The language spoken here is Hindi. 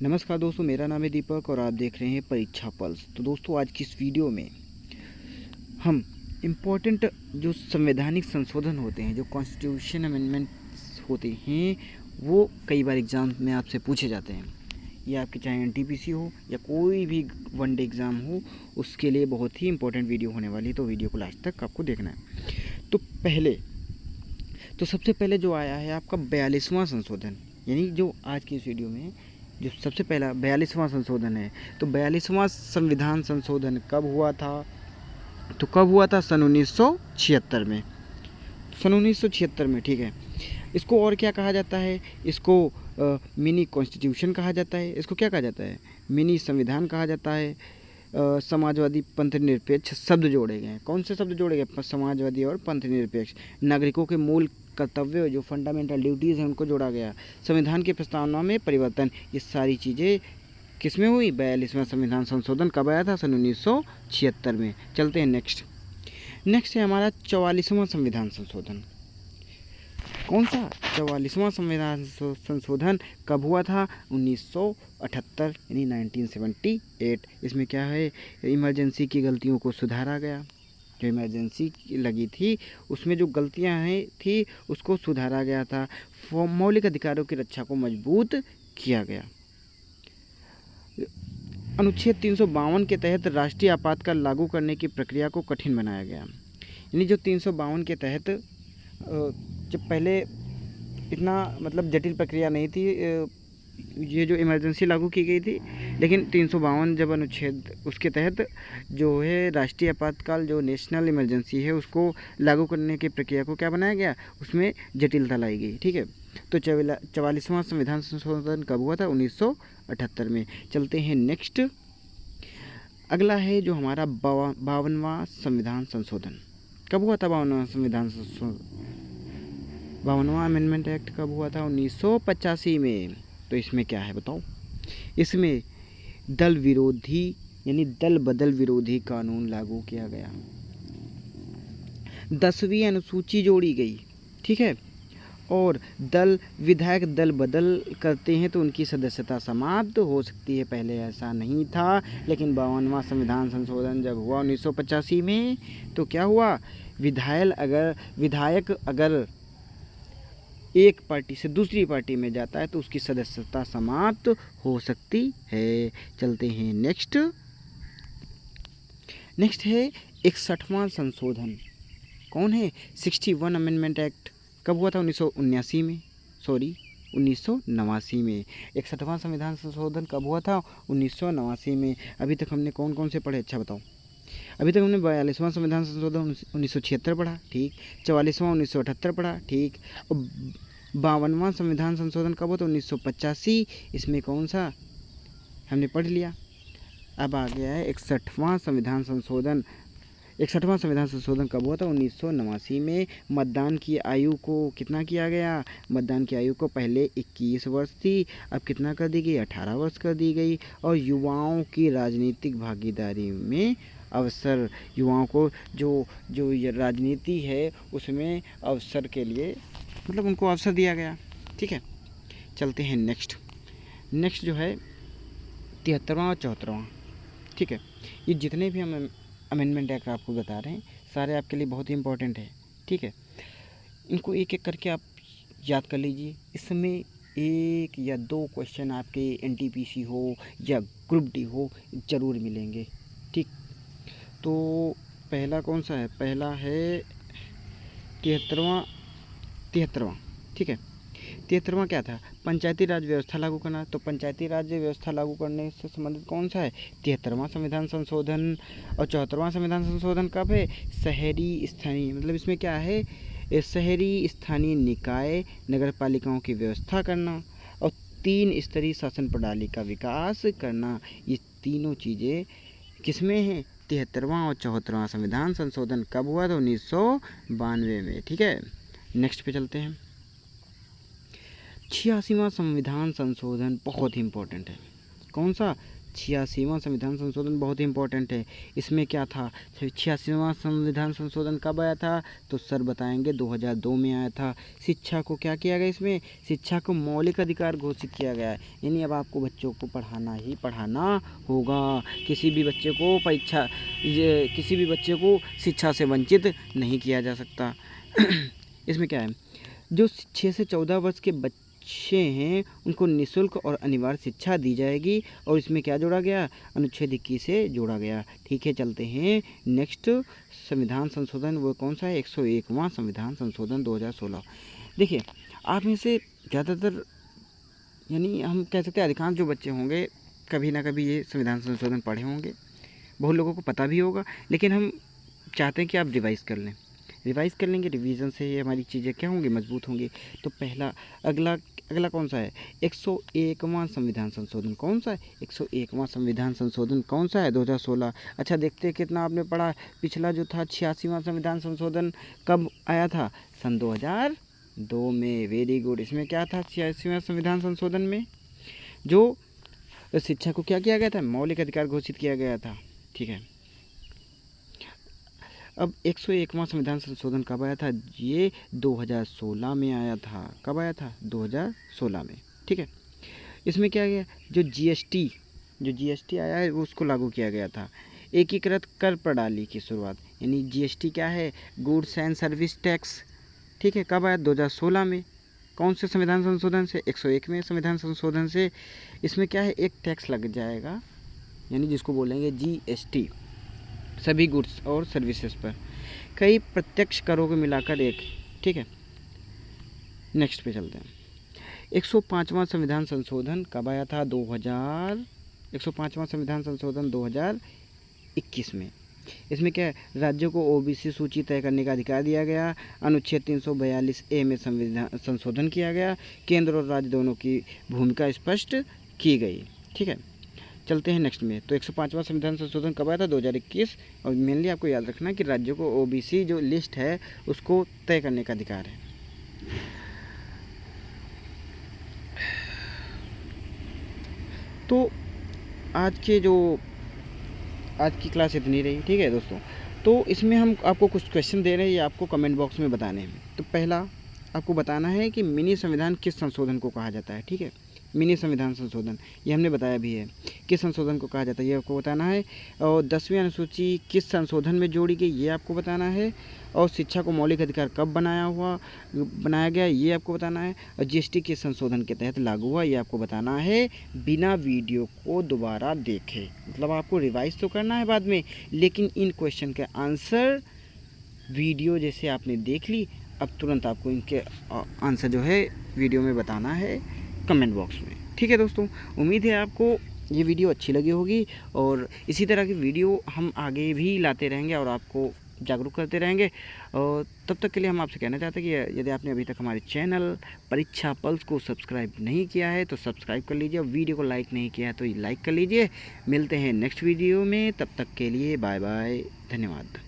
नमस्कार दोस्तों, मेरा नाम है दीपक और आप देख रहे हैं परीक्षा पल्स। तो दोस्तों, आज की इस वीडियो में हम इम्पोर्टेंट जो संवैधानिक संशोधन होते हैं, जो कॉन्स्टिट्यूशन अमेंडमेंट्स होते हैं, वो कई बार एग्ज़ाम में आपसे पूछे जाते हैं। ये आपके चाहे एनटीपीसी हो या कोई भी वनडे एग्ज़ाम हो, उसके लिए बहुत ही इंपॉर्टेंट वीडियो होने वाली है। तो वीडियो को लास्ट तक आपको देखना है। तो सबसे पहले जो आया है आपका 42वां संशोधन, यानी जो आज की इस वीडियो में जो सबसे पहला 42वां संशोधन है। तो 42वां संविधान संशोधन कब हुआ था? तो कब हुआ था? सन 1976 में। सन 1976 में, ठीक है। इसको और क्या कहा जाता है? इसको मिनी कॉन्स्टिट्यूशन कहा जाता है। इसको क्या कहा जाता है? मिनी संविधान कहा जाता है। समाजवादी पंथ निरपेक्ष शब्द जोड़े गए हैं। कौन से शब्द जोड़े गए? समाजवादी और पंथ निरपेक्ष। नागरिकों के मूल कर्तव्य, जो फंडामेंटल ड्यूटीज़ हैं, उनको जोड़ा गया। संविधान की प्रस्तावना में परिवर्तन, ये सारी चीज़ें किस में हुई? 42वां संविधान संशोधन कब आया था? सन 1976 में। चलते हैं नेक्स्ट है हमारा 44वां संविधान संशोधन। कौन सा? 44वां संविधान संशोधन कब हुआ था? 1978 यानी 1978। इसमें क्या है? इमरजेंसी की गलतियों को सुधारा गया। जो इमरजेंसी लगी थी उसमें जो गलतियां हैं थी उसको सुधारा गया था। मौलिक अधिकारों की रक्षा को मजबूत किया गया। अनुच्छेद 352 के तहत राष्ट्रीय आपातकाल लागू करने की प्रक्रिया को कठिन बनाया गया। यानी जो 352 के तहत जब पहले इतना जटिल प्रक्रिया नहीं थी, ये जो इमरजेंसी लागू की गई थी, लेकिन 352 जब अनुच्छेद, उसके तहत जो है राष्ट्रीय आपातकाल, जो नेशनल इमरजेंसी है, उसको लागू करने की प्रक्रिया को क्या बनाया गया? उसमें जटिलता लाई गई। ठीक है। तो 44वां संविधान संशोधन कब हुआ था? 1978 में। चलते हैं नेक्स्ट। अगला है जो हमारा 52वां संविधान संशोधन। कब हुआ था 52वां संविधान संशोधन? 52वां अमेंडमेंट एक्ट कब हुआ था? 1985 में। तो इसमें क्या है बताओ? इसमें दल विरोधी यानी दल बदल विरोधी कानून लागू किया गया। 10वीं अनुसूची जोड़ी गई। ठीक है। और विधायक दल बदल करते हैं तो उनकी सदस्यता समाप्त हो सकती है। पहले ऐसा नहीं था, लेकिन 52वां संविधान संशोधन जब हुआ 1985 में, तो क्या हुआ? विधायक अगर एक पार्टी से दूसरी पार्टी में जाता है तो उसकी सदस्यता समाप्त हो सकती है। चलते हैं नेक्स्ट है 61वां संशोधन। कौन है? 61 अमेंडमेंट एक्ट कब हुआ था? 1979 में। 1989 में। 61वां संविधान संशोधन कब हुआ था? 1989 में। अभी तक हमने कौन कौन से पढ़े? अच्छा बताओ। अभी तक हमने 42वां संविधान संशोधन 1976 पढ़ा, ठीक। 44वां 1978 पढ़ा, ठीक। और 52वां संविधान संशोधन कब हुआ था? 1985। इसमें कौन सा हमने पढ़ लिया। अब आ गया है 61वां संविधान संशोधन। 61वां संविधान संशोधन कब हुआ था? 1989 में। मतदान की आयु को कितना किया गया? मतदान की आयु को पहले 21 वर्ष थी, अब कितना कर दी गई? 18 वर्ष कर दी गई। और युवाओं की राजनीतिक भागीदारी में अवसर, युवाओं को जो ये राजनीति है उसमें अवसर के लिए उनको अवसर दिया गया। ठीक है। चलते हैं नेक्स्ट जो है 73वां और 74वां। ठीक है। ये जितने भी हम अमेंडमेंट एक्ट आपको बता रहे हैं, सारे आपके लिए बहुत ही इंपॉर्टेंट है। ठीक है। इनको एक एक करके आप याद कर लीजिए। इसमें 1 या 2 क्वेश्चन आपके एनटीपीसी हो या ग्रुप डी हो ज़रूर मिलेंगे। ठीक। तो पहला कौन सा है? पहला है 73वां। ठीक है। 73वां क्या था? पंचायती राज व्यवस्था लागू करना। तो पंचायती राज व्यवस्था लागू करने से संबंधित कौन सा है? 73वां संविधान संशोधन। और 74वां संविधान संशोधन कब है? शहरी स्थानीय, इसमें क्या है? शहरी स्थानीय निकाय नगर पालिकाओं की व्यवस्था करना और 3 स्तरीय शासन प्रणाली का विकास करना। ये तीनों चीज़ें किसमें हैं? 73वां और 74वां संविधान संशोधन कब हुआ था? 1992 में। ठीक है। नेक्स्ट पे चलते हैं। 86वां संविधान संशोधन बहुत ही इंपॉर्टेंट है। कौन सा? 86वां संविधान संशोधन बहुत ही इंपॉर्टेंट है। इसमें क्या था, 86वां संविधान संशोधन कब आया था, तो सर बताएंगे 2002 में आया था। शिक्षा को क्या किया गया, इसमें शिक्षा को मौलिक अधिकार घोषित किया गया है। यानी अब आपको बच्चों को पढ़ाना ही पढ़ाना होगा। किसी भी बच्चे को किसी भी बच्चे को शिक्षा से वंचित नहीं किया जा सकता। इसमें क्या है, जो 6 से 14 वर्ष के बच्चे हैं उनको निःशुल्क और अनिवार्य शिक्षा दी जाएगी। और इसमें क्या जोड़ा गया, अनुच्छेद 21 से जोड़ा गया। ठीक है, चलते हैं नेक्स्ट संविधान संशोधन, वो कौन सा है, 101वां संविधान संशोधन 2016। देखिए, आप में से ज़्यादातर, यानी हम कह सकते हैं अधिकांश जो बच्चे होंगे कभी ना कभी ये संविधान संशोधन पढ़े होंगे, बहुत लोगों को पता भी होगा, लेकिन हम चाहते हैं कि आप रिवाइज़ कर लें। रिवाइज़ कर लेंगे, रिवीजन से ये हमारी चीज़ें क्या होंगी, मजबूत होंगी। तो पहला अगला कौन सा है, 101वां संविधान संशोधन कौन सा है, 101वां संविधान संशोधन कौन सा है, 2016। अच्छा, देखते हैं कितना आपने पढ़ा। पिछला जो था 86वां संविधान संशोधन कब आया था, सन 2002 में। Very good. इसमें क्या था 86वां संविधान संशोधन में, जो शिक्षा को क्या किया गया था, मौलिक अधिकार घोषित किया गया था। ठीक है, अब 101वां संविधान संशोधन कब आया था, ये 2016 में आया था। कब आया था, 2016 में। ठीक है, इसमें क्या गया, जो जीएसटी आया है वो उसको लागू किया गया था। एकीकृत कर प्रणाली की शुरुआत, यानी जीएसटी क्या है, गुड्स एंड सर्विस टैक्स। ठीक है, कब आया, 2016 में। कौन से संविधान संशोधन से, 101वें संविधान संशोधन से। इसमें क्या है, एक टैक्स लग जाएगा, यानी जिसको बोलेंगे जीएसटी, सभी गुड्स और सर्विसेज पर, कई प्रत्यक्ष करों को मिलाकर एक। ठीक है, नेक्स्ट पे चलते हैं। 105वां संविधान संशोधन कब आया था, 105वां संविधान संशोधन 2021 में। इसमें क्या है, राज्यों को ओबीसी सूची तय करने का अधिकार दिया गया। अनुच्छेद 342A में संशोधन किया गया। केंद्र और राज्य दोनों की भूमिका स्पष्ट की गई। ठीक है, चलते हैं नेक्स्ट में। तो 105वां संविधान संशोधन कब आया था, 2021। और मेनली आपको याद रखना कि राज्यों को ओबीसी जो लिस्ट है उसको तय करने का अधिकार है। तो आज की क्लास इतनी रही। ठीक है दोस्तों, तो इसमें हम आपको कुछ क्वेश्चन दे रहे हैं, ये आपको कमेंट बॉक्स में बताने हैं। तो पहला आपको बताना है कि मिनी संविधान किस संशोधन को कहा जाता है। ठीक है, मिनी संविधान संशोधन, ये हमने बताया भी है, किस संशोधन को कहा जाता है ये आपको बताना है। और 10वीं अनुसूची किस संशोधन में जोड़ी गई ये आपको बताना है। और शिक्षा को मौलिक अधिकार कब बनाया गया ये आपको बताना है। और जीएसटी किस संशोधन के तहत लागू हुआ ये आपको बताना है, बिना वीडियो को दोबारा देखे। मतलब आपको रिवाइज तो करना है बाद में, लेकिन इन क्वेश्चन के आंसर वीडियो जैसे आपने देख ली, अब तुरंत आपको इनके आंसर जो है वीडियो में बताना है कमेंट बॉक्स में। ठीक है दोस्तों, उम्मीद है आपको ये वीडियो अच्छी लगी होगी, और इसी तरह की वीडियो हम आगे भी लाते रहेंगे और आपको जागरूक करते रहेंगे। और तब तक के लिए हम आपसे कहना चाहते हैं कि यदि आपने अभी तक हमारे चैनल परीक्षा पल्स को सब्सक्राइब नहीं किया है तो सब्सक्राइब कर लीजिए, और वीडियो को लाइक नहीं किया है तो लाइक कर लीजिए। मिलते हैं नेक्स्ट वीडियो में, तब तक के लिए बाय बाय, धन्यवाद।